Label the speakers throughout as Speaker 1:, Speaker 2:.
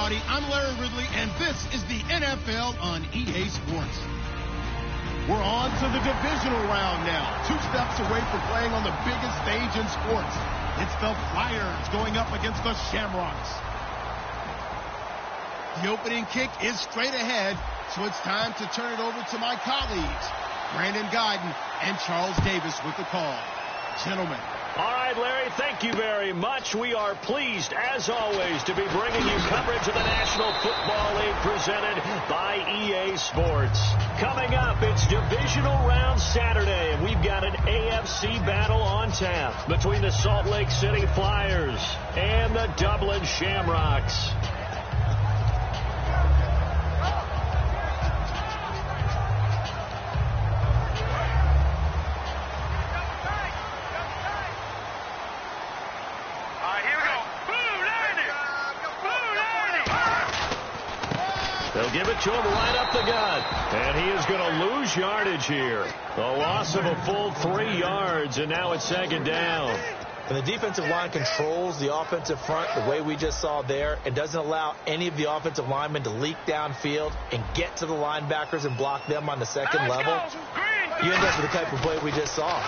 Speaker 1: everybody. I'm Larry Ridley, and this is the NFL on EA Sports. We're on to the divisional round now. 2 steps away from playing on the biggest stage in sports. It's the Flyers going up against the Shamrocks. The opening kick is straight ahead, so it's time to turn it over to my colleagues, Brandon Guyton and Charles Davis with the call. Gentlemen.
Speaker 2: All right, Larry, thank you very much. We are pleased, as always, to be bringing you coverage of the National Football League presented by EA Sports. Coming up, it's Divisional Round Saturday, and we've got an AFC battle on tap between the Salt Lake City Flyers and the Dublin Shamrocks. They'll give it to him right up the gut. And he is going to lose yardage here. A loss of a full 3 yards, and now it's second down.
Speaker 3: And the defensive line controls the offensive front the way we just saw there. It doesn't allow any of the offensive linemen to leak downfield and get to the linebackers and block them on the second level. You end up with the type of play we just saw.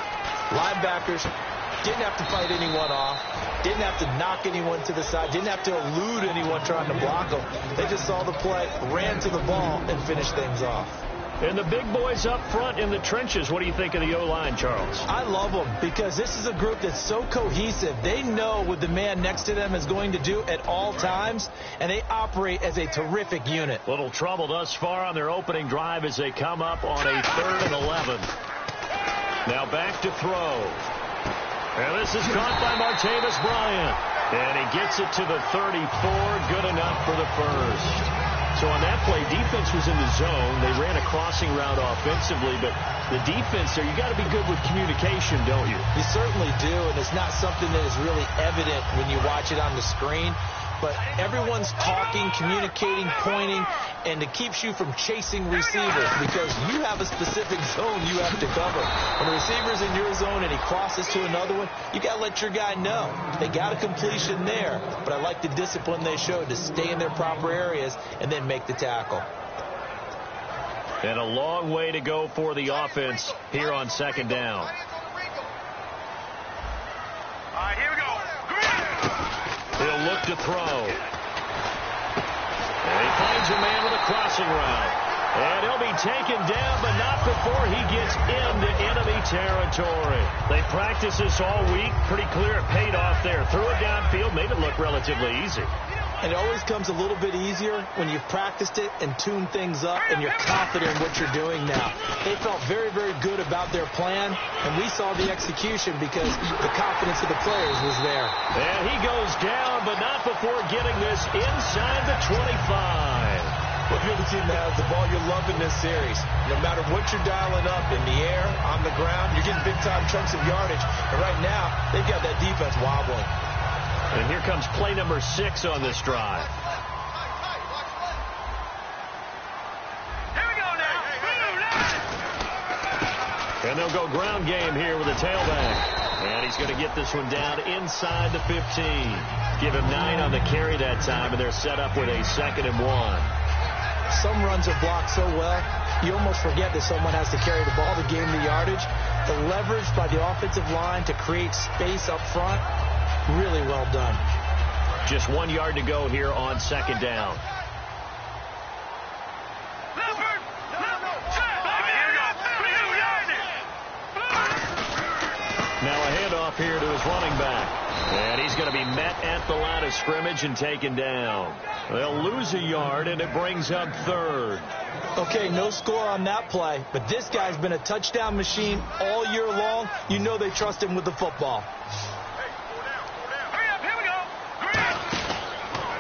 Speaker 3: Linebackers didn't have to fight anyone off, didn't have to knock anyone to the side, didn't have to elude anyone trying to block them. They just saw the play, ran to the ball, and finished things off.
Speaker 2: And the big boys up front in the trenches, what do you think of the O-line, Charles?
Speaker 3: I love them because this is a group that's so cohesive. They know what the man next to them is going to do at all times, and they operate as a terrific unit.
Speaker 2: Little trouble thus far on their opening drive as they come up on a 3rd and 11. Now back to throw. And this is caught by Martavis Bryant. And he gets it to the 34. Good enough for the first. So on that play, defense was in the zone. They ran a crossing route offensively, but the defense there, you got to be good with communication, don't you?
Speaker 3: You certainly do, and it's not something that is really evident when you watch it on the screen. But everyone's talking, communicating, pointing, and it keeps you from chasing receivers because you have a specific zone you have to cover. When the receiver's in your zone and he crosses to another one, you got to let your guy know. They got a completion there, but I like the discipline they showed to stay in their proper areas and then make the tackle.
Speaker 2: And a long way to go for the offense here on second down.
Speaker 4: All right, here we go.
Speaker 2: He'll look to throw. And he finds a man with a crossing route. And he'll be taken down, but not before he gets into enemy territory. They practiced this all week. Pretty clear it paid off there. Threw it downfield, made it look relatively easy.
Speaker 3: And it always comes a little bit easier when you've practiced it and tuned things up and you're confident in what you're doing now. They felt very, very good about their plan, and we saw the execution because the confidence of the players was there.
Speaker 2: And he goes down, but not before getting this inside the 25.
Speaker 3: Well, if you're the team that has the ball, you're loving this series. No matter what you're dialing up, in the air, on the ground, you're getting big-time chunks of yardage. And right now, they've got that defense wobbling.
Speaker 2: And here comes play number 6 on this drive.
Speaker 4: Here we go now.
Speaker 2: And they'll go ground game here with a tailback. And he's going to get this one down inside the 15. Give him 9 on the carry that time, and they're set up with a 2nd and 1.
Speaker 3: Some runs are blocked so well, you almost forget that someone has to carry the ball to gain the yardage. The leverage by the offensive line to create space up front, really well done.
Speaker 2: Just 1 yard to go here on second down. Now a handoff here to his running back. And he's going to be met at the line of scrimmage and taken down. They'll lose a yard, and it brings up 3rd.
Speaker 3: Okay, no score on that play, but this guy's been a touchdown machine all year long. You know they trust him with the football.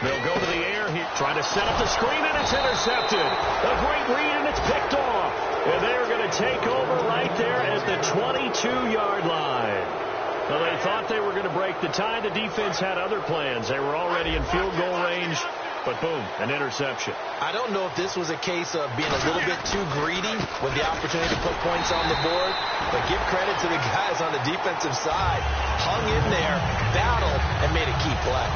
Speaker 2: They'll go to the air here, trying to set up the screen, and it's intercepted. A great read, and it's picked off. And they're going to take over right there at the 22-yard line. Well, they thought they were going to break the tie. The defense had other plans. They were already in field goal range, but boom, an interception.
Speaker 3: I don't know if this was a case of being a little bit too greedy with the opportunity to put points on the board, but give credit to the guys on the defensive side. Hung in there, battled, and made a key play.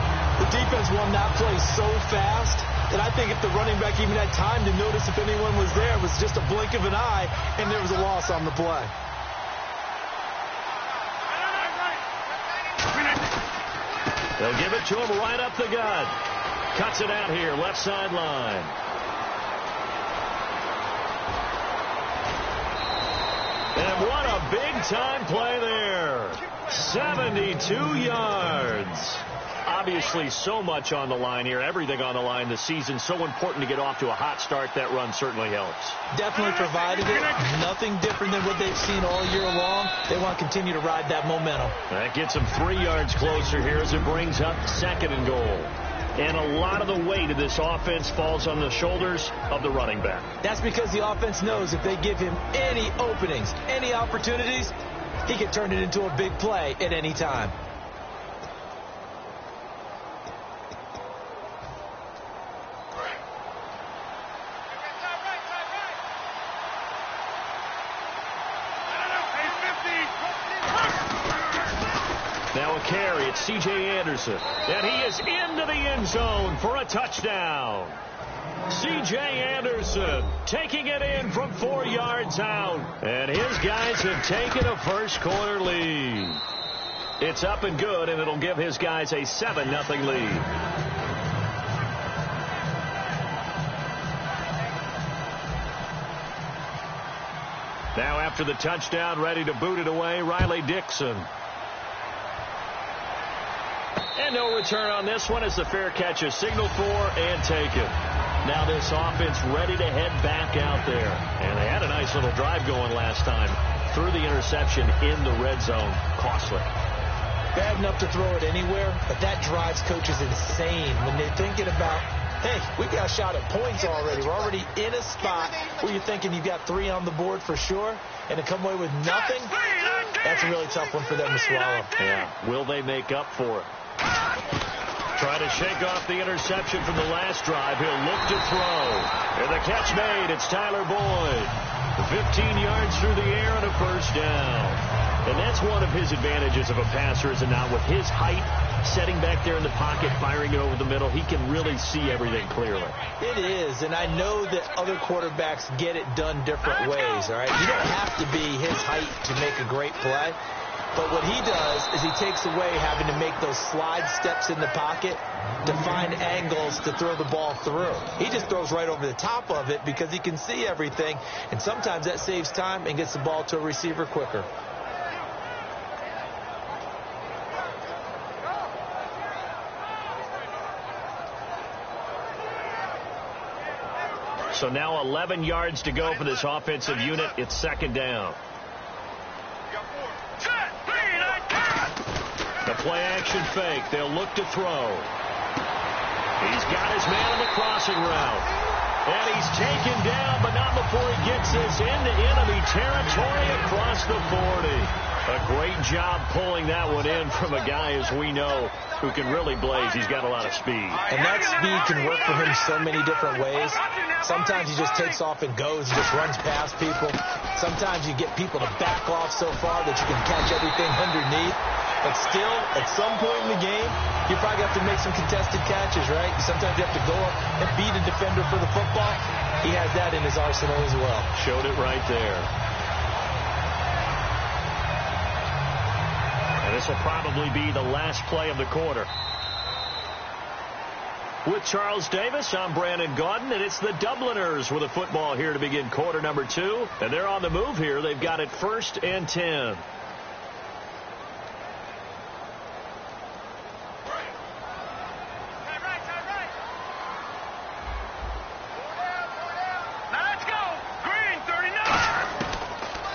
Speaker 3: The defense won that play so fast that I think if the running back even had time to notice if anyone was there, it was just a blink of an eye, and there was a loss on the play.
Speaker 2: They'll give it to him right up the gut. Cuts it out here, left sideline. And what a big-time play there. 72 yards. Obviously, so much on the line here. Everything on the line this season. So important to get off to a hot start. That run certainly helps.
Speaker 3: Definitely provided it. Nothing different than what they've seen all year long. They want to continue to ride that momentum.
Speaker 2: That gets them 3 yards closer here as it brings up 2nd and goal. And a lot of the weight of this offense falls on the shoulders of the running back.
Speaker 3: That's because the offense knows if they give him any openings, any opportunities, he can turn it into a big play at any time.
Speaker 2: Now a carry, it's C.J. Anderson. And he is into the end zone for a touchdown. C.J. Anderson taking it in from 4 yards out. And his guys have taken a first-quarter lead. It's up and good, and it'll give his guys a 7-0 lead. Now after the touchdown, ready to boot it away, Riley Dixon. And no return on this one as the fair catch is signaled for and taken. Now this offense ready to head back out there. And they had a nice little drive going last time. Threw the interception in the red zone. Costly.
Speaker 3: Bad enough to throw it anywhere, but that drives coaches insane when they're thinking about, hey, we got a shot at points already. We're already in a spot where you're thinking you've got 3 on the board for sure, and to come away with nothing, that's a really tough one for them to swallow.
Speaker 2: Yeah, will they make up for it? Try to shake off the interception from the last drive. He'll look to throw. And the catch made. It's Tyler Boyd. 15 yards through the air and a first down. And that's one of his advantages of a passer, is it not? With his height, setting back there in the pocket, firing it over the middle, he can really see everything clearly.
Speaker 3: It is, and I know that other quarterbacks get it done different ways, all right? You don't have to be his height to make a great play. But what he does is he takes away having to make those slide steps in the pocket to find angles to throw the ball through. He just throws right over the top of it because he can see everything, and sometimes that saves time and gets the ball to a receiver quicker.
Speaker 2: So now 11 yards to go for this offensive unit. It's 2nd down. The play-action fake. They'll look to throw. He's got his man on the crossing route. And he's taken down, but not before he gets this into enemy territory across the 40. A great job pulling that one in from a guy, as we know, who can really blaze. He's got a lot of speed.
Speaker 3: And that speed can work for him so many different ways. Sometimes he just takes off and goes and just runs past people. Sometimes you get people to back off so far that you can catch everything underneath. But still, at some point in the game, you probably have to make some contested catches, right? Sometimes you have to go up and beat a defender for the football. He has that in his arsenal as well.
Speaker 2: Showed it right there. And this will probably be the last play of the quarter. With Charles Davis, I'm Brandon Gaudin, and it's the Dubliners with a football here to begin quarter number 2. And they're on the move here. They've got it 1st and 10.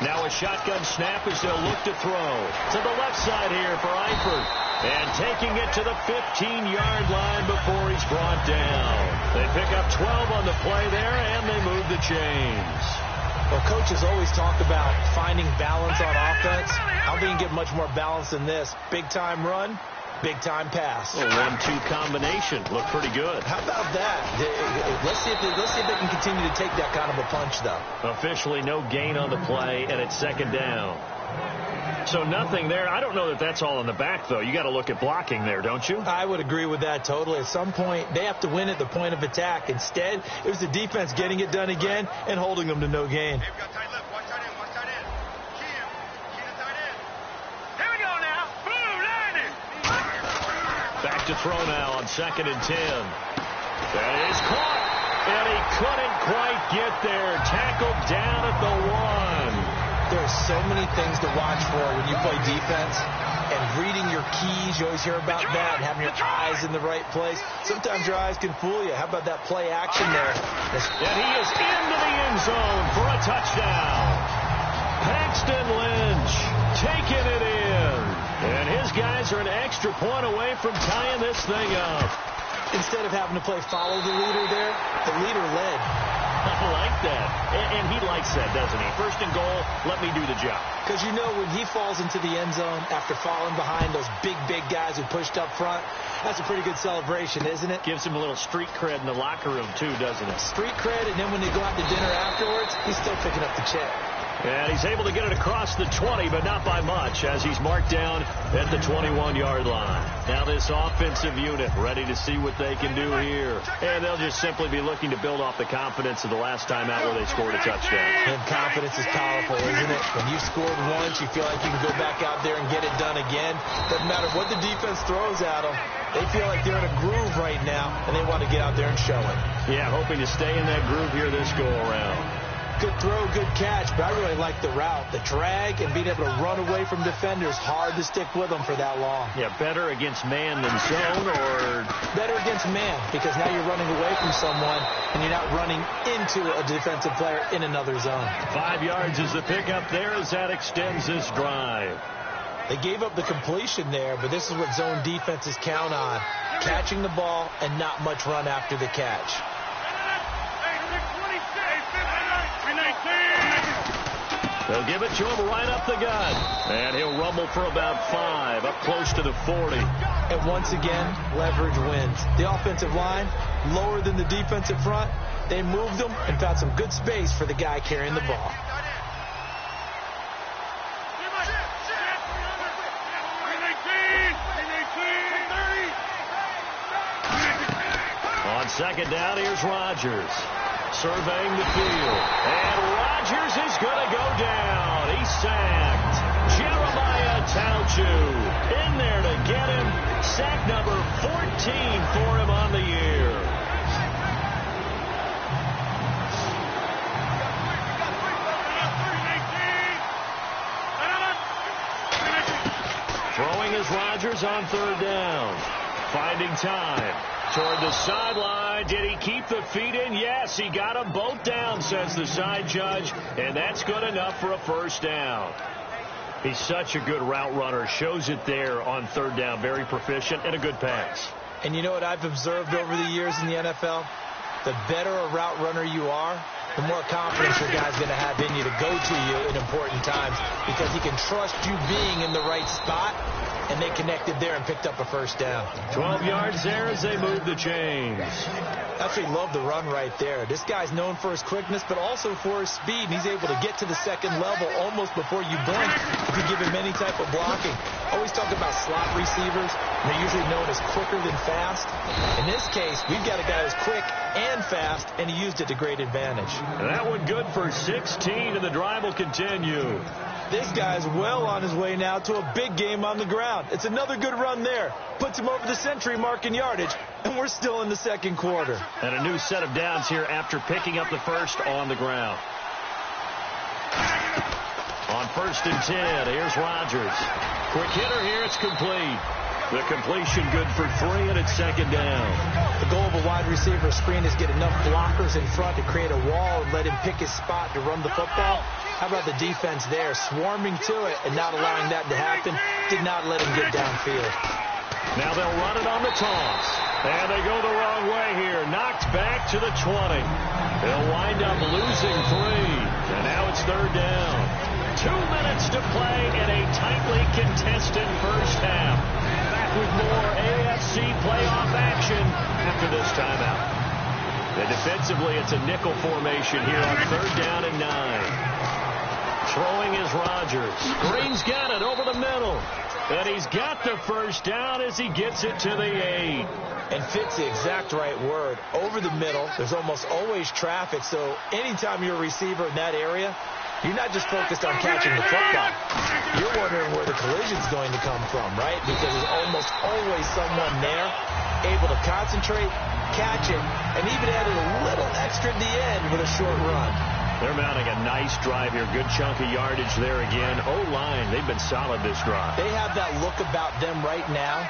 Speaker 2: Now a shotgun snap as they'll look to throw. To the left side here for Eifert. And taking it to the 15-yard line before he's brought down. They pick up 12 on the play there, and they move the chains.
Speaker 3: Well, coaches always talk about finding balance on offense. I don't think you can get much more balance than this. Big-time run, big-time pass.
Speaker 2: A 1-2 combination. Looked pretty good.
Speaker 3: How about that? Let's see if they can continue to take that kind of a punch, though.
Speaker 2: Officially no gain on the play, and it's 2nd down. So nothing there. I don't know that that's all in the back, though. You got to look at blocking there, don't you?
Speaker 3: I would agree with that totally. At some point, they have to win at the point of attack. Instead, it was the defense getting it done again and holding them to no gain.
Speaker 4: Hey, we got tight left. Watch tight end. Watch tight end. Key to tight end. Here we go now. Boom, landed.
Speaker 2: Back to throw now on 2nd and 10. That is caught. And he couldn't quite get there. Tackled down at the 1.
Speaker 3: There are so many things to watch for when you play defense. And reading your keys, you always hear about that. And having your eyes in the right place. Sometimes your eyes can fool you. How about that play action there?
Speaker 2: And he is into the end zone for a touchdown. Paxton Lynch taking it in. And his guys are an extra point away from tying this thing up.
Speaker 3: Instead of having to play follow the leader there, the leader led.
Speaker 2: I like that. And he likes that, doesn't he? 1st and goal, let me do the job.
Speaker 3: Because you know when he falls into the end zone after falling behind those big guys who pushed up front, that's a pretty good celebration, isn't it?
Speaker 2: Gives him a little street cred in the locker room, too, doesn't it?
Speaker 3: Street cred, and then when they go out to dinner afterwards, he's still picking up the check.
Speaker 2: And he's able to get it across the 20, but not by much, as he's marked down at the 21-yard line. Now this offensive unit ready to see what they can do here. And they'll just simply be looking to build off the confidence of the last time out where they scored a touchdown.
Speaker 3: And confidence is powerful, isn't it? When you scored once, you feel like you can go back out there and get it done again. Doesn't matter what the defense throws at them. They feel like they're in a groove right now, and they want to get out there and show it.
Speaker 2: Yeah, hoping to stay in that groove here this go-around.
Speaker 3: Good throw, good catch, but I really like the route. The drag and being able to run away from defenders, hard to stick with them for that long.
Speaker 2: Yeah, better against man than zone, or?
Speaker 3: Better against man, because now you're running away from someone, and you're not running into a defensive player in another zone.
Speaker 2: 5 yards is the pickup there as that extends this drive.
Speaker 3: They gave up the completion there, but this is what zone defenses count on. Catching the ball and not much run after the catch.
Speaker 2: They'll give it to him right up the gut. And he'll rumble for about 5, up close to the 40.
Speaker 3: And once again, leverage wins. The offensive line, lower than the defensive front. They moved them and found some good space for the guy carrying the ball.
Speaker 2: On 2nd down, here's Rodgers. Surveying the field. And Rodgers is going to go down. He's sacked. Jeremiah Tauchu in there to get him. Sack number 14 for him on the year. Throwing is Rodgers on 3rd down. Finding time. Toward the sideline. Did he keep the feet in? Yes, he got them both down, says the side judge, and that's good enough for a 1st down. He's such a good route runner. Shows it there on 3rd down. Very proficient and a good pass.
Speaker 3: And you know what I've observed over the years in the NFL? The better a route runner you are, the more confidence your guy's going to have in you to go to you in important times, because he can trust you being in the right spot. And they connected there and picked up a 1st down.
Speaker 2: 12 yards there as they move the chains.
Speaker 3: Actually love the run right there. This guy's known for his quickness, but also for his speed. And he's able to get to the 2nd level almost before you blink if you give him any type of blocking. Always talk about slot receivers. They're usually known as quicker than fast. In this case, we've got a guy who's quick and fast, and he used it to great advantage.
Speaker 2: And that one good for 16, and the drive will continue.
Speaker 3: This guy's well on his way now to a big game on the ground. It's another good run there. Puts him over the century mark in yardage, and we're still in the 2nd quarter.
Speaker 2: And a new set of downs here after picking up the 1st on the ground. On 1st and 10, here's Rodgers. Quick hitter here, it's complete. The completion good for 3, and it's 2nd down.
Speaker 3: The goal of a wide receiver screen is get enough blockers in front to create a wall and let him pick his spot to run the football. How about the defense there, swarming to it and not allowing that to happen? Did not let him get downfield.
Speaker 2: Now they'll run it on the toss. And they go the wrong way here. Knocked back to the 20. They'll wind up losing 3. And now it's 3rd down. 2 minutes to play in a tightly contested 1st half. Back with more AFC playoff action after this timeout. And defensively, it's a nickel formation here on 3rd down and 9. Throwing is Rodgers. Green's got it over the middle. And he's got the first down as he gets it to the 8.
Speaker 3: And fits the exact right word. Over the middle, there's almost always traffic, so anytime you're a receiver in that area, you're not just focused on catching the football. You're wondering where the collision's going to come from, right? Because there's almost always someone there able to concentrate, catch it, and even added a little extra at the end with a short run.
Speaker 2: They're mounting a nice drive here. Good chunk of yardage there again. O-line, they've been solid this drive.
Speaker 3: They have that look about them right now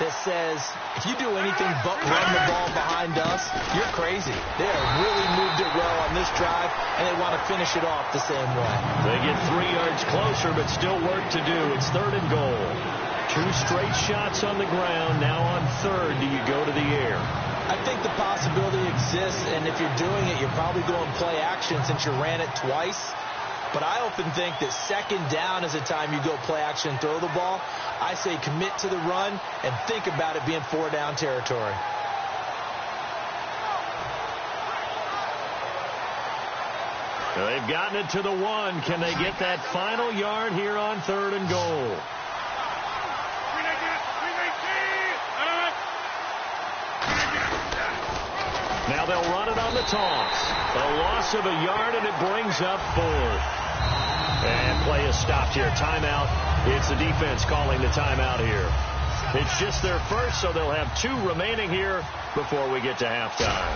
Speaker 3: that says, if you do anything but run the ball behind us, you're crazy. They have really moved it well on this drive, and they want to finish it off the same way.
Speaker 2: They get 3 yards closer, but still work to do. It's 3rd and goal. 2 straight shots on the ground. Now on 3rd, do you go to the air?
Speaker 3: I think the possibility exists, and if you're doing it, you're probably going play action since you ran it twice. But I often think that 2nd down is the time you go play action and throw the ball. I say commit to the run and think about it being 4-down territory.
Speaker 2: Well, they've gotten it to the 1. Can they get that final yard here on 3rd and goal? Now they'll run it on the toss. A loss of a yard, and it brings up 4th. And play is stopped here. Timeout. It's the defense calling the timeout here. It's just their first, so they'll have 2 remaining here before we get to halftime.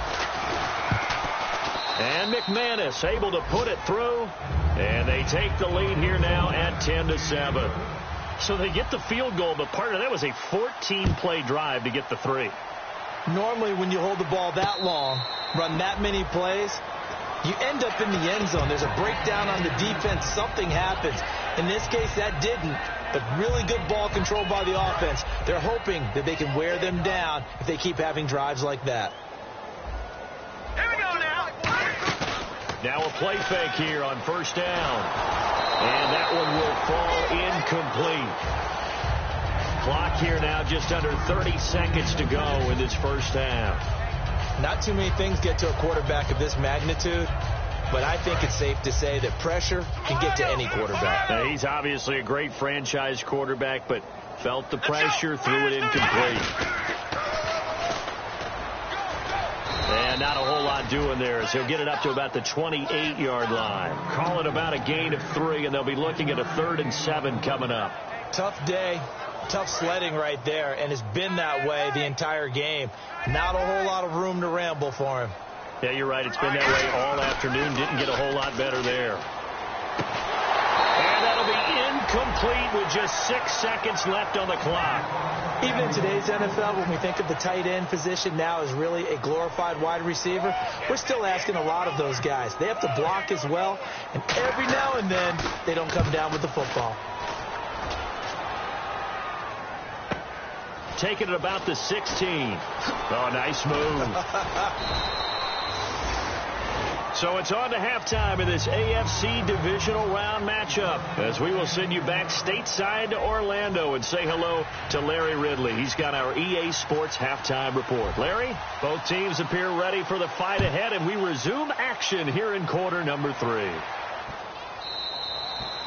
Speaker 2: And McManus able to put it through. And they take the lead here now at 10-7. So they get the field goal, but part of that was a 14-play drive to get the 3.
Speaker 3: Normally, when you hold the ball that long, run that many plays, you end up in the end zone. There's a breakdown on the defense. Something happens. In this case, that didn't. But really good ball control by the offense. They're hoping that they can wear them down if they keep having drives like that.
Speaker 4: Here we go now.
Speaker 2: Now a play fake here on 1st down. And that one will fall incomplete. Clock here now, just under 30 seconds to go in this first half.
Speaker 3: Not too many things get to a quarterback of this magnitude, but I think it's safe to say that pressure can get to any quarterback.
Speaker 2: Now, he's obviously a great franchise quarterback, but felt the pressure, threw it incomplete. And not a whole lot doing there, as he'll get it up to about the 28-yard line. Call it about a gain of 3, and they'll be looking at a 3rd and 7 coming up.
Speaker 3: Tough day. Tough sledding right there, and it's been that way the entire game. Not a whole lot of room to ramble for him.
Speaker 2: Yeah, you're right. It's been that way all afternoon. Didn't get a whole lot better there. And that'll be incomplete with just 6 seconds left on the clock.
Speaker 3: Even in today's NFL, when we think of the tight end position now as really a glorified wide receiver, we're still asking a lot of those guys. They have to block as well, and every now and then they don't come down with the football.
Speaker 2: Taking it about the 16. Oh, nice move. So it's on to halftime in this AFC divisional round matchup, as we will send you back stateside to Orlando and say hello to Larry Ridley. He's got our EA Sports halftime report. Larry, both teams appear ready for the fight ahead, and we resume action here in quarter number 3.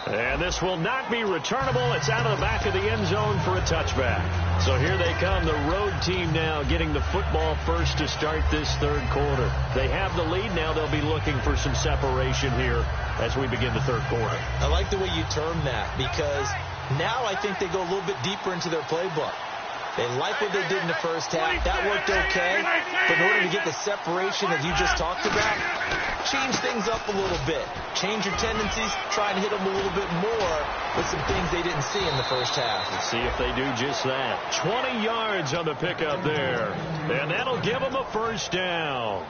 Speaker 2: And this will not be returnable. It's out of the back of the end zone for a touchback. So here they come, the road team now getting the football first to start this 3rd quarter. They have the lead now. They'll be looking for some separation here as we begin the 3rd quarter.
Speaker 3: I like the way you term that, because now I think they go a little bit deeper into their playbook. They like what they did in the first half. That worked okay. But in order to get the separation that you just talked about, change things up a little bit. Change your tendencies. Try and hit them a little bit more with some things they didn't see in the first half.
Speaker 2: Let's see if they do just that. 20 yards on the pickup there. And that'll give them a 1st down.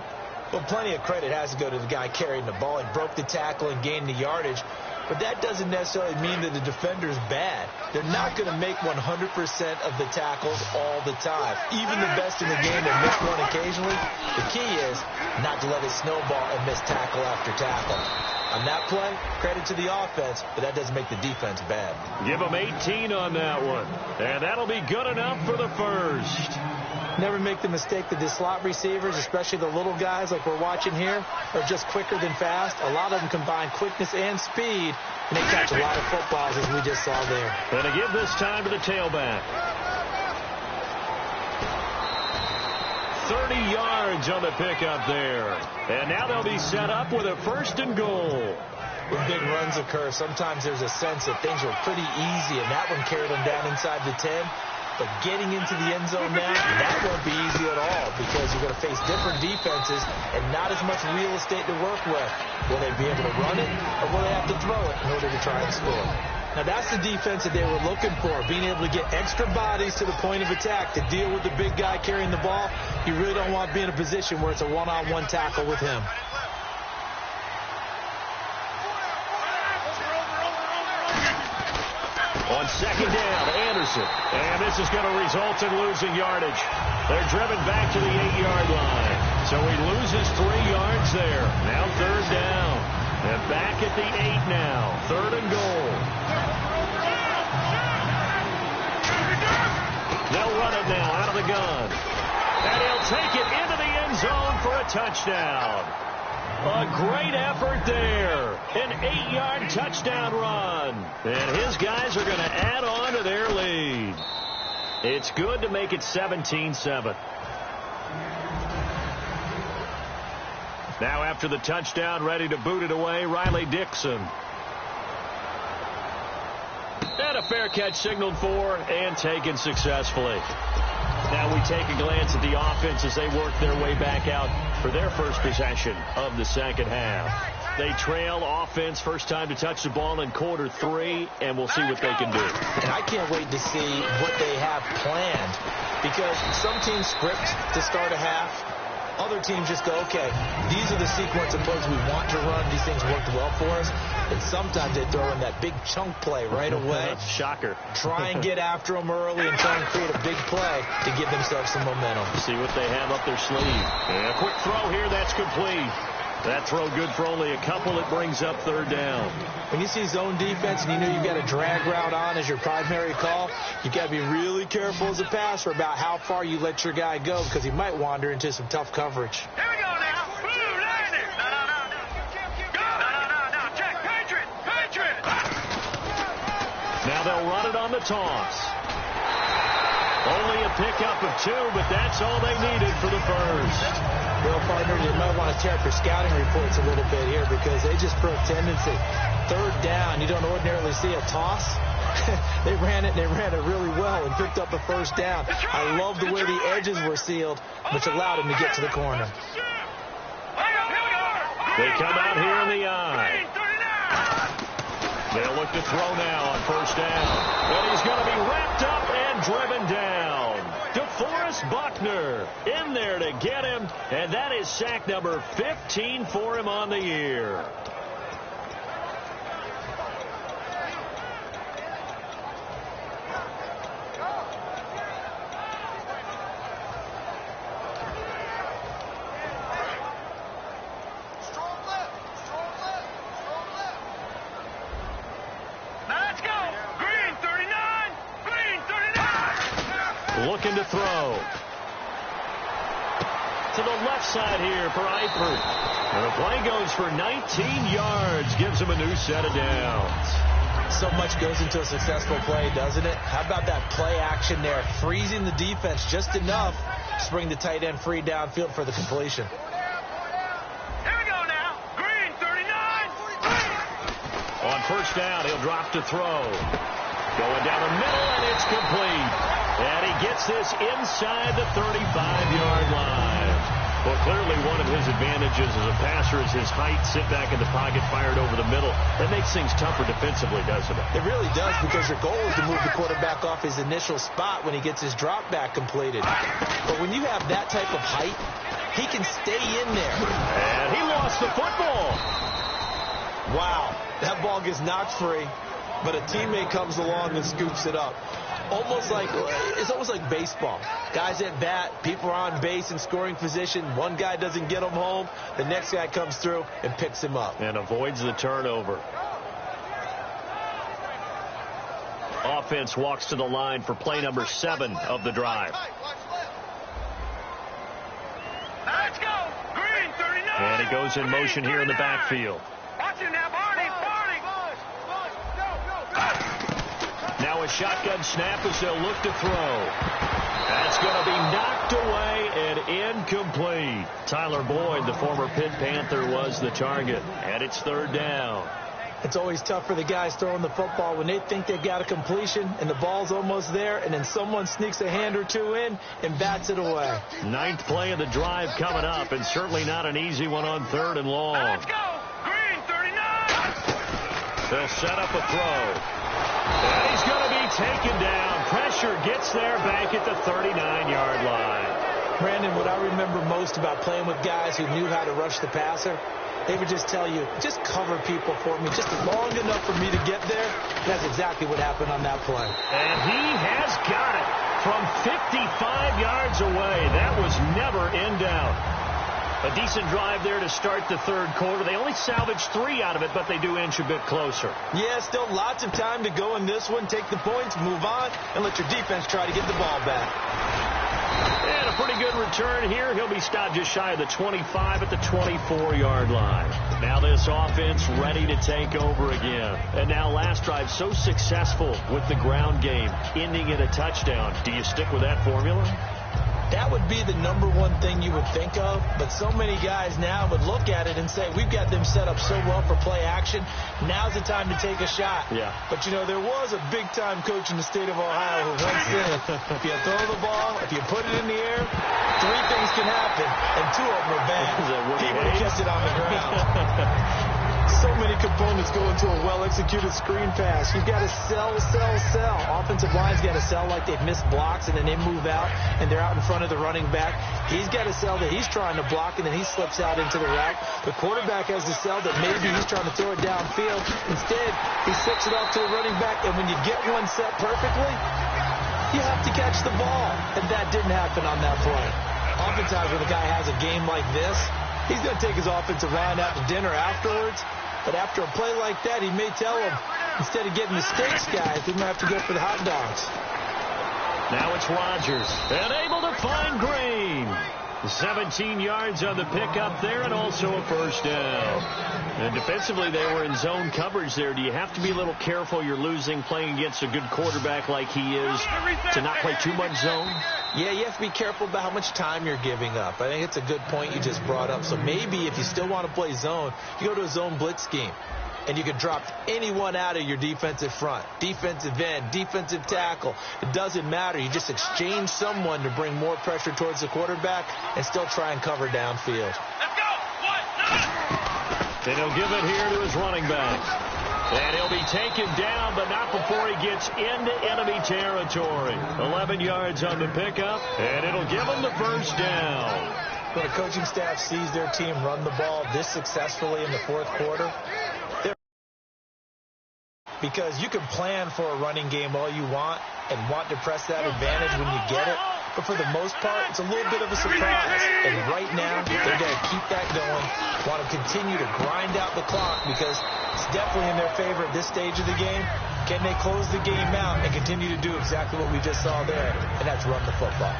Speaker 3: Well, plenty of credit has to go to the guy carrying the ball. He broke the tackle and gained the yardage. But that doesn't necessarily mean that the defender's bad. They're not going to make 100% of the tackles all the time. Even the best in the game will miss one occasionally. The key is not to let it snowball and miss tackle after tackle. On that play, credit to the offense, but that doesn't make the defense bad.
Speaker 2: Give them 18 on that one. And that'll be good enough for the 1st.
Speaker 3: Never make the mistake that the slot receivers, especially the little guys like we're watching here, are just quicker than fast. A lot of them combine quickness and speed, and they catch a lot of footballs, as we just saw there.
Speaker 2: And to give this time to the tailback. 30 yards on the pickup there. And now they'll be set up with a 1st and goal.
Speaker 3: When big runs occur, sometimes there's a sense that things were pretty easy, and that one carried them down inside the 10. But getting into the end zone now, that won't be easy at all because you're going to face different defenses and not as much real estate to work with. Will they be able to run it, or will they have to throw it in order to try and score? Now, that's the defense that they were looking for, being able to get extra bodies to the point of attack to deal with the big guy carrying the ball. You really don't want to be in a position where it's a one-on-one tackle with him.
Speaker 2: On 2nd down, Anderson. And this is going to result in losing yardage. They're driven back to the 8-yard line. So he loses 3 yards there. Now 3rd down. And back at the 8 now. 3rd and goal. They'll run it now out of the gun. And he'll take it into the end zone for a touchdown. A great effort there. An 8-yard touchdown run. And his guys are going to add on to their lead. It's good to make it 17-7. Now after the touchdown, ready to boot it away, Riley Dixon. And a fair catch signaled for and taken successfully. Now we take a glance at the offense as they work their way back out for their first possession of the second half. They trail offense first time to touch the ball in quarter 3, and we'll see what they can do.
Speaker 3: And I can't wait to see what they have planned because some teams script to start a half. Other teams just go, okay, these are the sequence of plays we want to run. These things worked well for us. And sometimes they throw in that big chunk play right away.
Speaker 2: Shocker.
Speaker 3: Try and get after them early and try and create a big play to give themselves some momentum.
Speaker 2: See what they have up their sleeve. And a quick throw here, that's complete. That throw good for only a couple. It brings up 3rd down.
Speaker 3: When you see zone defense and you know you've got a drag route on as your primary call, you've got to be really careful as a passer about how far you let your guy go because he might wander into some tough coverage.
Speaker 4: Here we go now. Blue, line it. No. Check. Patriot.
Speaker 2: Now they'll run it on the toss. Only a pickup of 2, but that's all they needed for the first.
Speaker 3: Well, partner, you might want to tear up your scouting reports a little bit here because they just broke tendency. 3rd down, you don't ordinarily see a toss. They ran it really well and picked up a 1st down. I love the way the edges were sealed, which allowed him to get to the corner.
Speaker 2: They come out here in the eye. They'll look to throw now on 1st down. But he's going to be wrapped up and driven down. DeForest Buckner in there to get him. And that is sack number 15 for him on the year. Looking to throw. To the left side here for Eifert. And the play goes for 19 yards. Gives him a new set of downs.
Speaker 3: So much goes into a successful play, doesn't it? How about that play action there? Freezing the defense just enough to bring the tight end free downfield for the completion.
Speaker 4: Here we go now. Green, 39.
Speaker 2: On 1st down, he'll drop to throw. Going down the middle, and it's complete. And he gets this inside the 35-yard line. Well, clearly one of his advantages as a passer is his height. Sit back in the pocket, fired over the middle. That makes things tougher defensively, doesn't it?
Speaker 3: It really does because your goal is to move the quarterback off his initial spot when he gets his drop back completed. But when you have that type of height, he can stay in there.
Speaker 2: And he lost the football.
Speaker 3: Wow, that ball gets knocked free, but a teammate comes along and scoops it up. It's almost like baseball. Guys at bat, people are on base in scoring position. One guy doesn't get him home. The next guy comes through and picks him up.
Speaker 2: And avoids the turnover. Offense walks to the line for play number 7 of the drive. he goes in motion here in the backfield.
Speaker 4: Watch it now, Barney.
Speaker 2: Now a shotgun snap as they'll look to throw. That's going to be knocked away and incomplete. Tyler Boyd, the former Pitt Panther, was the target. And it's third down.
Speaker 3: It's always tough for the guys throwing the football when they think they've got a completion and the ball's almost there, and then someone sneaks a hand or two in and bats it away.
Speaker 2: Ninth play of the drive coming up, and certainly not an easy one on third and long.
Speaker 4: Let's go. Green, 39.
Speaker 2: They'll set up a throw. And he's going to be taken down. Pressure gets there back at the 39-yard line.
Speaker 3: Brandon, what I remember most about playing with guys who knew how to rush the passer, they would just tell you, just cover people for me, just long enough for me to get there. That's exactly what happened on that play.
Speaker 2: And he has got it from 55 yards away. That was never in doubt. A decent drive there to start the third quarter. They only salvaged 3 out of it, but they do inch a bit closer.
Speaker 3: Yeah, still lots of time to go in this one. Take the points, move on, and let your defense try to get the ball back.
Speaker 2: And a pretty good return here. He'll be stopped just shy of the 25 at the 24-yard line. Now this offense ready to take over again. And now last drive so successful with the ground game, ending in a touchdown. Do you stick with that formula?
Speaker 3: That would be the number one thing you would think of, but so many guys now would look at it and say, we've got them set up so well for play action. Now's the time to take a shot.
Speaker 2: Yeah.
Speaker 3: But, you know, there was a big-time coach in the state of Ohio who once said, if you throw the ball, if you put it in the air, 3 things can happen, and 2 of them are bad. He would have kept it on the ground. So many components go into a well-executed screen pass. You've got to sell. Offensive line's got to sell like they've missed blocks, and then they move out, and they're out in front of the running back. He's got to sell that he's trying to block, and then he slips out into the rack. The quarterback has to sell that maybe he's trying to throw it downfield. Instead, he slips it off to the running back, and when you get one set perfectly, you have to catch the ball. And that didn't happen on that play. Oftentimes, when a guy has a game like this, he's going to take his offensive line out to dinner afterwards. But after a play like that, he may tell him, instead of getting the steaks, guys, we might have to go for the hot dogs.
Speaker 2: Now it's Rodgers, and able to find Green. 17 yards on the pickup there, and also a first down. And defensively, they were in zone coverage there. Do you have to be a little careful you're losing playing against a good quarterback like he is to not play too much zone?
Speaker 3: Yeah, you have to be careful about how much time you're giving up. I think it's a good point you just brought up. So maybe if you still want to play zone, you go to a zone blitz scheme. And you can drop anyone out of your defensive front, defensive end, defensive tackle. It doesn't matter. You just exchange someone to bring more pressure towards the quarterback and still try and cover downfield.
Speaker 4: Let's go. 1, 9.
Speaker 2: And he'll give it here to his running back. And he'll be taken down, but not before he gets into enemy territory. 11 yards on the pickup, and it'll give him the first down.
Speaker 3: When a coaching staff sees their team run the ball this successfully in the fourth quarter, because you can plan for a running game all you want and want to press that advantage when you get it. But for the most part, it's a little bit of a surprise. And right now, they're going to keep that going, want to continue to grind out the clock because it's definitely in their favor at this stage of the game. Can they close the game out and continue to do exactly what we just saw there? And that's run the football.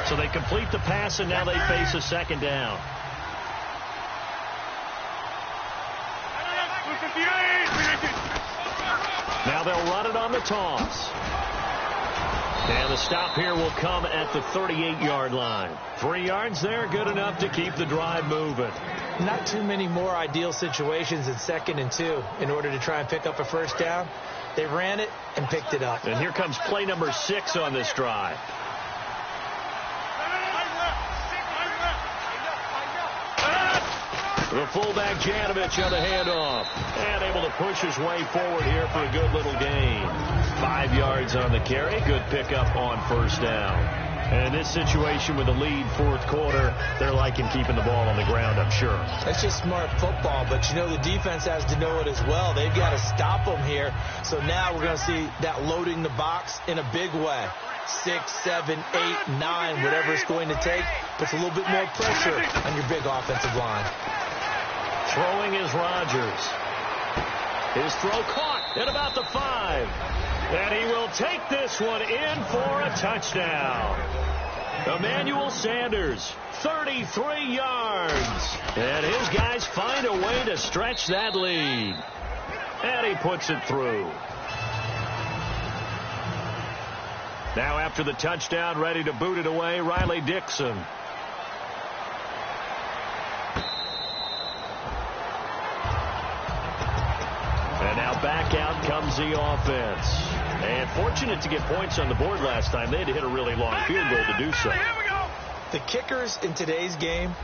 Speaker 2: So they complete the pass, and now they face a second down. Now they'll run it on the toss. And the stop here will come at the 38-yard line. 3 yards there, good enough to keep the drive moving.
Speaker 3: Not too many more ideal situations in 2nd and 2 in order to try and pick up a first down. They ran it and picked it up.
Speaker 2: And here comes play number 6 on this drive. The fullback Janovich on the handoff. And able to push his way forward here for a good little gain. 5 yards on the carry. Good pickup on first down. And in this situation with the lead fourth quarter, they're liking keeping the ball on the ground, I'm sure.
Speaker 3: That's just smart football, but you know the defense has to know it as well. They've got to stop them here. So now we're going to see that loading the box in a big way. 6, 7, 8, 9, whatever it's going to take. Puts a little bit more pressure on your big offensive line.
Speaker 2: Throwing is Rodgers. His throw caught at about the 5. And he will take this one in for a touchdown. Emmanuel Sanders, 33 yards. And his guys find a way to stretch that lead. And he puts it through. Now after the touchdown, ready to boot it away, Riley Dixon. And now back out comes the offense. And fortunate to get points on the board last time. They had to hit a really long field goal to do so.
Speaker 3: The kickers in today's game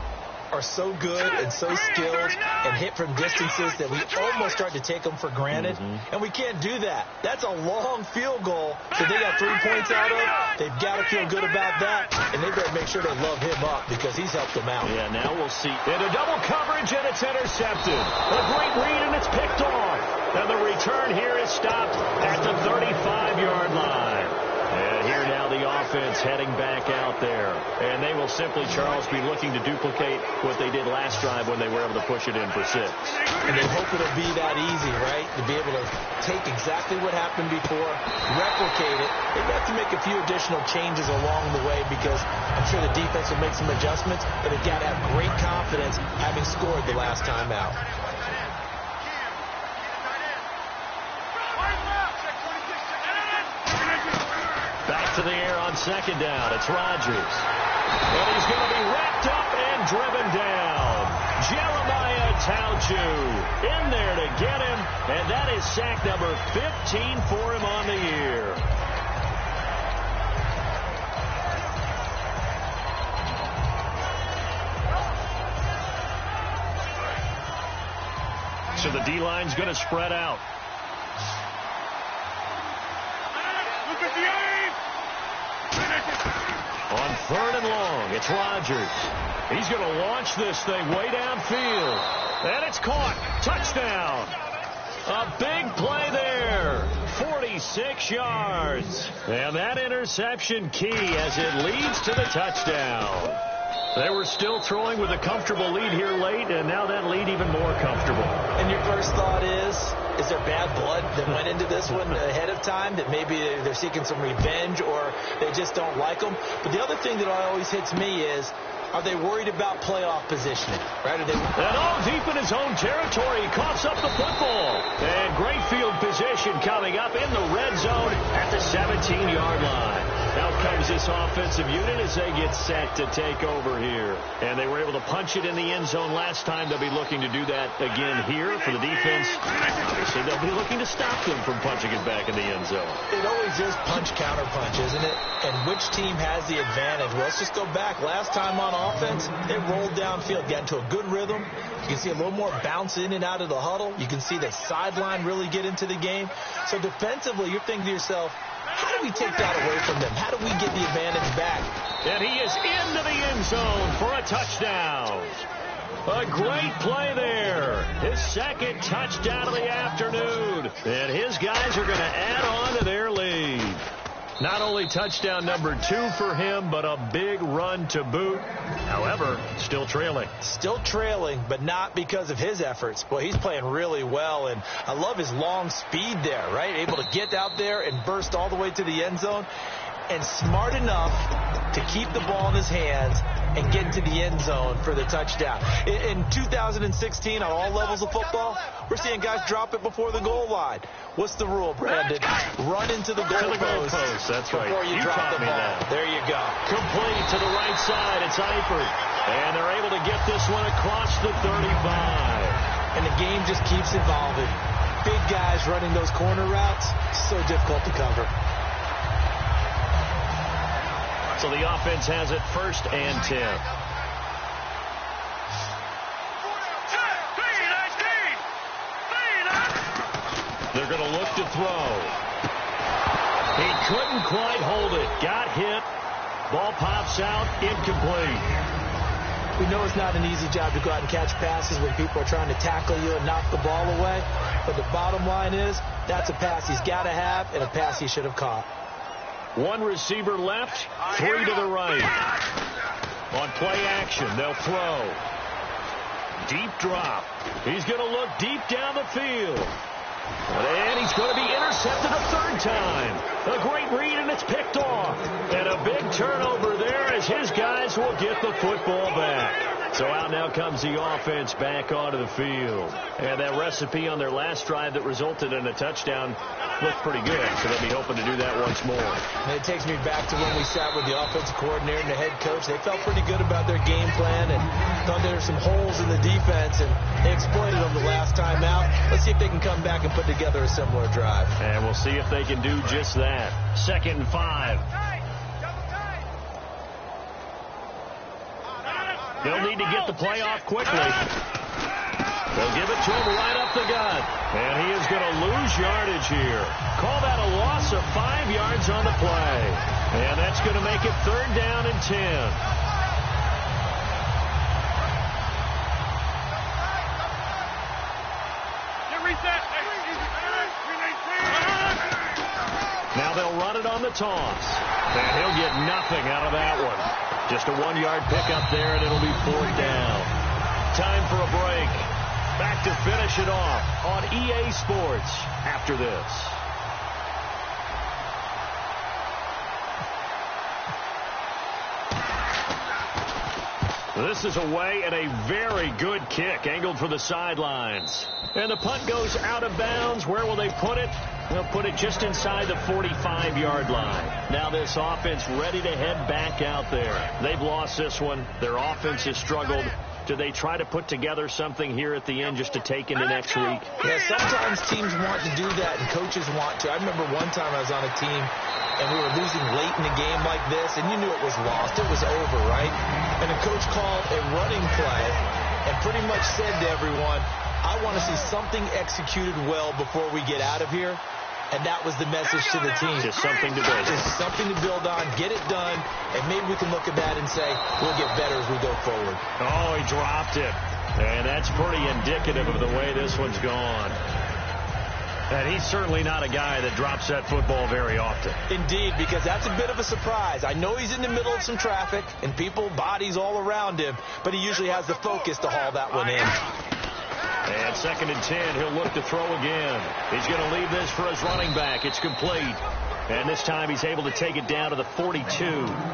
Speaker 3: are so good and so skilled and hit from distances that we almost start to take them for granted. And we can't do that. That's a long field goal that they got 3 points out of. They've got to feel good about that, and they better make sure they love him up because he's helped them out.
Speaker 2: Yeah, now we'll see. Into double coverage, and it's intercepted. A great read, and it's picked off. And the return here is stopped at the 35-yard line. And here now the offense heading back out there. And they will simply, Charles, be looking to duplicate what they did last drive when they were able to push it in for 6.
Speaker 3: And they hope it'll be that easy, right? To be able to take exactly what happened before, replicate it. They've got to make a few additional changes along the way because I'm sure the defense will make some adjustments, but they've got to have great confidence having scored the last time out.
Speaker 2: Back to the air on second down. It's Rodgers. And he's going to be wrapped up and driven down. Jeremiah Tauchu in there to get him. And that is sack number 15 for him on the year. So the D-line's going to spread out. On third and long, it's Rodgers. He's going to launch this thing way downfield. And it's caught. Touchdown. A big play there. 46 yards. And that interception key as it leads to the touchdown. They were still throwing with a comfortable lead here late, and now that lead even more comfortable.
Speaker 3: And your first thought is there bad blood that went into this one ahead of time, that maybe they're seeking some revenge or they just don't like them? But the other thing that always hits me is, are they worried about playoff positioning? Right?
Speaker 2: And all deep in his own territory, he coughs up the football. And great field position coming up in the red zone at the 17-yard line. Out comes this offensive unit as they get set to take over here. And they were able to punch it in the end zone last time. They'll be looking to do that again here for the defense. Obviously, they'll be looking to stop them from punching it back in the end zone.
Speaker 3: It always is punch-counter-punch, isn't it? And which team has the advantage? Well, let's just go back. Last time on offense, they rolled downfield, got into a good rhythm. You can see a little more bounce in and out of the huddle. You can see the sideline really get into the game. So defensively, you're thinking to yourself, how do we take that away from them? How do we get the advantage back?
Speaker 2: And he is into the end zone for a touchdown. A great play there. His second touchdown of the afternoon. And his guys are going to add on to their lead. Not only touchdown number 2 for him, but a big run to boot. However, still trailing.
Speaker 3: Still trailing, but not because of his efforts. Boy, he's playing really well, and I love his long speed there, right? Able to get out there and burst all the way to the end zone, and smart enough to keep the ball in his hands and get into the end zone for the touchdown. In 2016, on all levels of football, we're seeing guys drop it before the goal line. What's the rule, Brandon? Run into the goal post.
Speaker 2: That's right.
Speaker 3: Before you drop the ball. There you go.
Speaker 2: Complete to the right side. It's Eifert. And they're able to get this one across the 35.
Speaker 3: And the game just keeps evolving. Big guys running those corner routes, so difficult to cover.
Speaker 2: So the offense has it 1st and 10. They're going to look to throw. He couldn't quite hold it. Got hit. Ball pops out. Incomplete.
Speaker 3: We know it's not an easy job to go out and catch passes when people are trying to tackle you and knock the ball away. But the bottom line is, that's a pass he's got to have and a pass he should have caught.
Speaker 2: One receiver left, 3 to the right. On play action, they'll throw. Deep drop. He's going to look deep down the field. And he's going to be intercepted a third time. A great read, and it's picked off. And a big turnover there as his guys will get the football back. So out now comes the offense back onto the field. And that recipe on their last drive that resulted in a touchdown looked pretty good. So they'll be hoping to do that once more.
Speaker 3: And it takes me back to when we sat with the offensive coordinator and the head coach. They felt pretty good about their game plan and thought there were some holes in the defense, and they exploited them the last time out. Let's see if they can come back and put together a similar drive.
Speaker 2: And we'll see if they can do just that. 2nd and 5. They'll need to get the play off quickly. They'll give it to him right up the gut. And he is going to lose yardage here. Call that a loss of 5 yards on the play. And that's going to make it 3rd down and 10. Now they'll run it on the toss. And he'll get nothing out of that one. Just a 1-yard pickup there, and it'll be 4th down. Time for a break. Back to finish it off on EA Sports after this. This is away and a very good kick angled for the sidelines. And the punt goes out of bounds. Where will they put it? They'll put it just inside the 45-yard line. Now this offense ready to head back out there. They've lost this one. Their offense has struggled. Do they try to put together something here at the end just to take into next week?
Speaker 3: Yeah, sometimes teams want to do that and coaches want to. I remember one time I was on a team and we were losing late in a game like this, and you knew it was lost. It was over, right? And the coach called a running play and pretty much said to everyone, I want to see something executed well before we get out of here. And that was the message to the team.
Speaker 2: Just something to build.
Speaker 3: Just something to build on, get it done, and maybe we can look at that and say, we'll get better as we go forward.
Speaker 2: Oh, he dropped it. And that's pretty indicative of the way this one's gone. And he's certainly not a guy that drops that football very often.
Speaker 3: Indeed, because that's a bit of a surprise. I know he's in the middle of some traffic and people, bodies all around him, but he usually has the focus to haul that one in.
Speaker 2: And 2nd and 10, he'll look to throw again. He's going to leave this for his running back. It's complete. And this time he's able to take it down to the 42.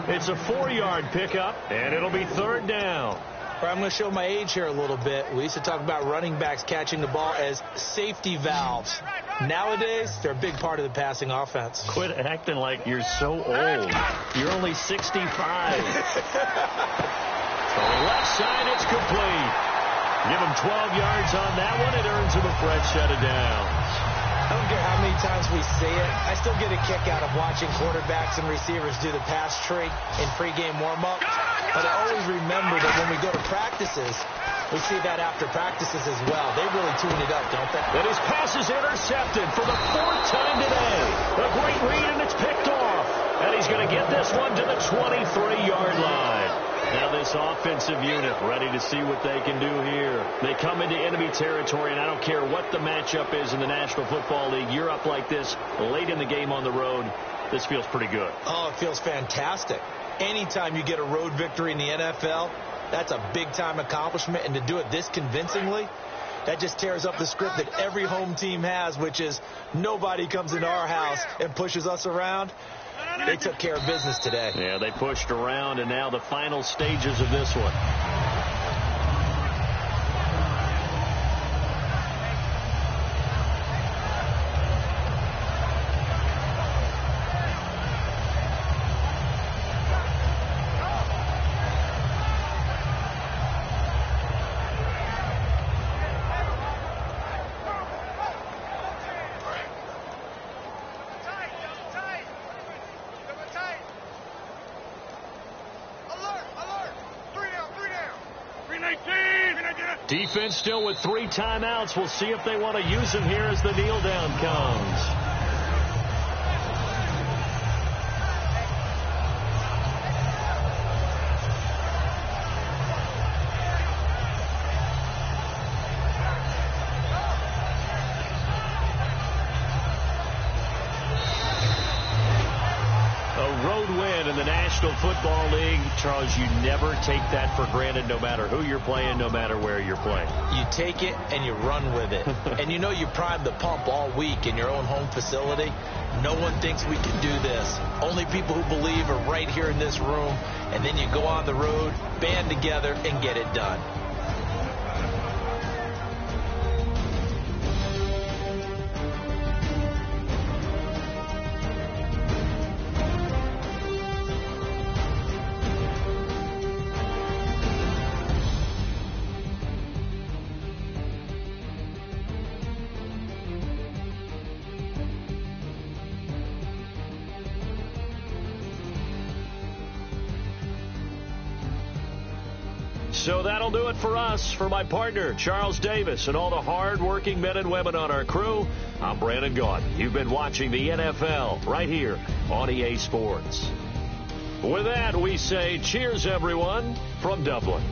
Speaker 2: It's a 4-yard pickup, and it'll be 3rd down.
Speaker 3: I'm going to show my age here a little bit. We used to talk about running backs catching the ball as safety valves. Nowadays, they're a big part of the passing offense.
Speaker 2: Quit acting like you're so old. You're only 65. On the left side, it's complete. Give him 12 yards on that one. It earns him a fresh set of downs.
Speaker 3: I don't care how many times we see it. I still get a kick out of watching quarterbacks and receivers do the pass tree in pregame warm-up. But I always remember that when we go to practices, we see that after practices as well. They really tune it up, don't they?
Speaker 2: And his pass is intercepted for the 4th time today. A great read, and it's picked off. And he's going to get this one to the 23-yard line. Now this offensive unit ready to see what they can do here. They come into enemy territory, and I don't care what the matchup is in the National Football League. You're up like this late in the game on the road. This feels pretty good.
Speaker 3: Oh, it feels fantastic. Anytime you get a road victory in the NFL, that's a big-time accomplishment. And to do it this convincingly, that just tears up the script that every home team has, which is nobody comes into our house and pushes us around. They took care of business today.
Speaker 2: Yeah, they pushed around, and now the final stages of this one. Defense still with 3 timeouts. We'll see if they want to use them here as the kneel down comes. National Football League, Charles, you never take that for granted no matter who you're playing, no matter where you're playing.
Speaker 3: You take it and you run with it. And you know you primed the pump all week in your own home facility. No one thinks we can do this. Only people who believe are right here in this room. And then you go on the road, band together, and get it done.
Speaker 2: So that'll do it for us. For my partner, Charles Davis, and all the hard-working men and women on our crew, I'm Brandon Gaudin. You've been watching the NFL right here on EA Sports. With that, we say cheers, everyone, from Dublin.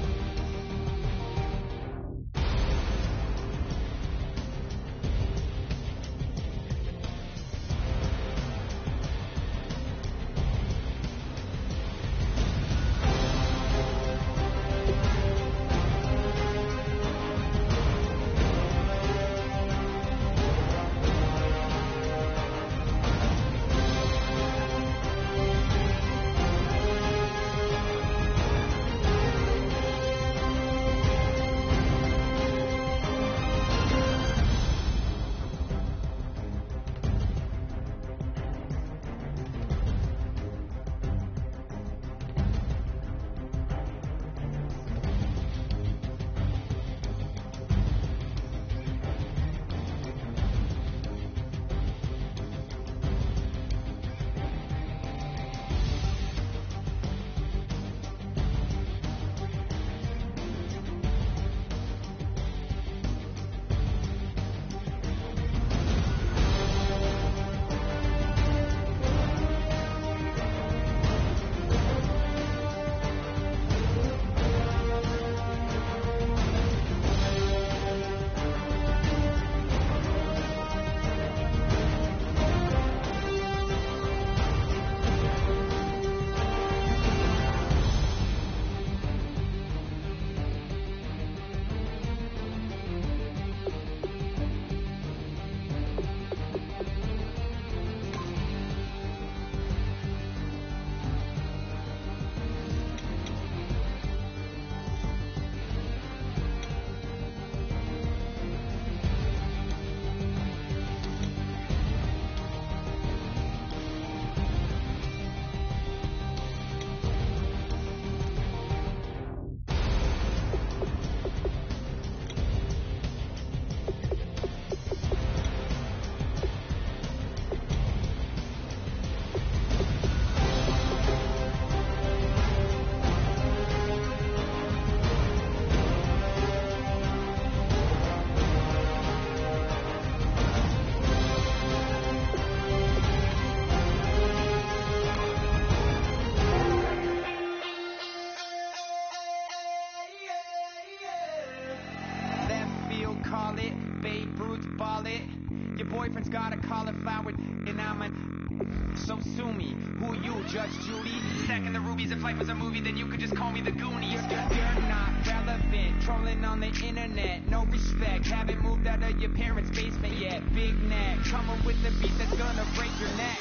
Speaker 5: boyfriend's got a cauliflower and I'm a... So sue me. Who you, Judge Judy? Stacking the rubies if life was a movie, then you could just call me the Goonies. You're not relevant. Trolling on the internet. No respect. Haven't moved out of your parents' basement yet. Big neck. Coming with the beat that's gonna break your neck.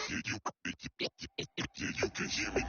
Speaker 6: You can hear me